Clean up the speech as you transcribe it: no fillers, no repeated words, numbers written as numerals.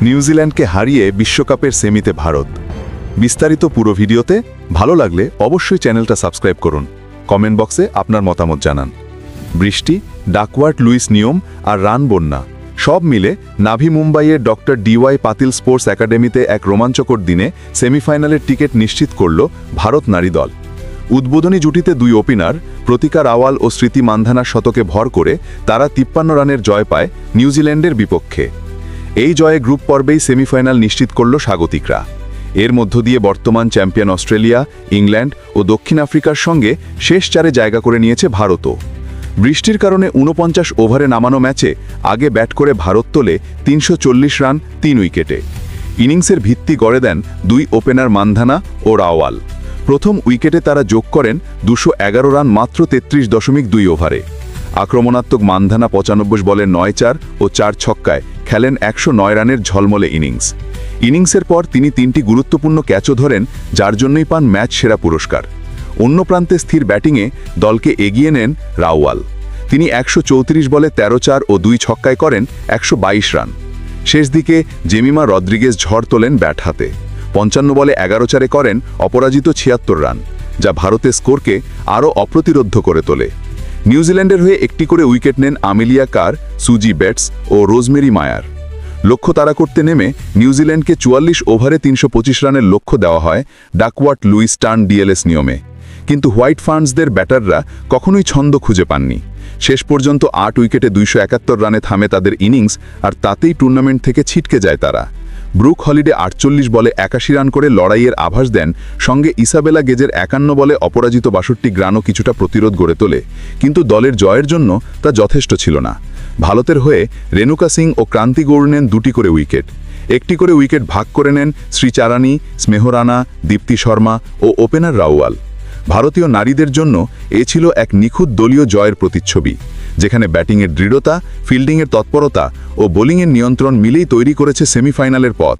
নিউজিল্যান্ডকে হারিয়ে বিশ্বকাপের সেমিতে ভারত। বিস্তারিত পুরো ভিডিওতে। ভালো লাগলে অবশ্যই চ্যানেলটা সাবস্ক্রাইব করুন। কমেন্ট বক্সে আপনার মতামত জানান। বৃষ্টি, ডাকওয়ার্ট লুইস নিয়ম আর রান বন্যা সব মিলে নাভি মুম্বাইয়ের ডক্টর DY পাতিল স্পোর্টস একাডেমিতে এক রোমাঞ্চকর দিনে সেমিফাইনালের টিকিট নিশ্চিত করল ভারত নারী দল। উদ্বোধনী জুটিতে দুই ওপেনার প্রতিকা রাওয়াল ও স্মৃতি মান্ধানার শতকে ভর করে তারা 53 রানের জয় পায় নিউজিল্যান্ডের বিপক্ষে। এই জয়ে গ্রুপ পর্বেই সেমিফাইনাল নিশ্চিত করল স্বাগতিকরা। এর মধ্য দিয়ে বর্তমান চ্যাম্পিয়ন অস্ট্রেলিয়া, ইংল্যান্ড ও দক্ষিণ আফ্রিকার সঙ্গে শেষ চারে জায়গা করে নিয়েছে ভারতও। বৃষ্টির কারণে 49 ওভারে নামানো ম্যাচে আগে ব্যাট করে ভারত তোলে 340 রান 3 উইকেটে। ইনিংসের ভিত্তি গড়ে দেন দুই ওপেনার মান্ধানা ও রাওয়াল। প্রথম উইকেটে তারা যোগ করেন 211 রান মাত্র 33.2 ওভারে। আক্রমণাত্মক মান্ধানা 95 বলে 9-4 ও 4 ছক্কায় খেলেন 109 রানের ঝলমলে ইনিংসের পর তিনি 3টি গুরুত্বপূর্ণ ক্যাচও ধরেন, যার জন্যই পান ম্যাচ সেরা পুরস্কার। অন্য প্রান্তে স্থির ব্যাটিংয়ে দলকে এগিয়ে নেন রাওয়াল। তিনি 134 বলে 13-4 ও 2 ছক্কায় করেন 122 রান। শেষ দিকে জেমিমা রদ্রিগেজ ঝড় তোলেন ব্যাট হাতে। 55 বলে 11-4 করেন অপরাজিত 76 রান, যা ভারতের স্কোরকে আরও অপ্রতিরোধ্য করে তোলে। নিউজিল্যান্ডের হয়ে একটি করে উইকেট নেন আমিলিয়া কার, সুজি বেটস ও রোজমেরি মায়ার। লক্ষ্য তাড়া করতে নেমে নিউজিল্যান্ডকে 44 ওভারে 325 রানের লক্ষ্য দেওয়া হয় ডাকওয়ার্ট লুইস টার্ন DLS নিয়মে। কিন্তু হোয়াইট ফার্নসদের ব্যাটাররা কখনোই ছন্দ খুঁজে পাননি। শেষ পর্যন্ত 8 উইকেটে 271 রানে থামে তাদের ইনিংস, আর তাতেই টুর্নামেন্ট থেকে ছিটকে যায় তারা। ব্রুক হলিডে 48 বলে 81 রান করে লড়াইয়ের আভাস দেন, সঙ্গে ইসাবেলা গেজের 51 বলে অপরাজিত 62 রানও কিছুটা প্রতিরোধ গড়ে তোলে। কিন্তু দলের জয়ের জন্য তা যথেষ্ট ছিল না। ভারতের হয়ে রেণুকা সিং ও ক্রান্তি গৌড় নেন 2টি করে উইকেট। একটি করে উইকেট ভাগ করে নেন শ্রীচারানী, স্নেহ রানা, দীপ্তি শর্মা ও ওপেনার রাওয়াল। ভারতীয় নারীদের জন্য এ ছিল এক নিখুঁত দলীয় জয়ের প্রতিচ্ছবি, যেখানে ব্যাটিংয়ের দৃঢ়তা, ফিল্ডিংয়ের তৎপরতা ও বোলিংয়ের নিয়ন্ত্রণ মিলেই তৈরি করেছে সেমিফাইনালের পথ।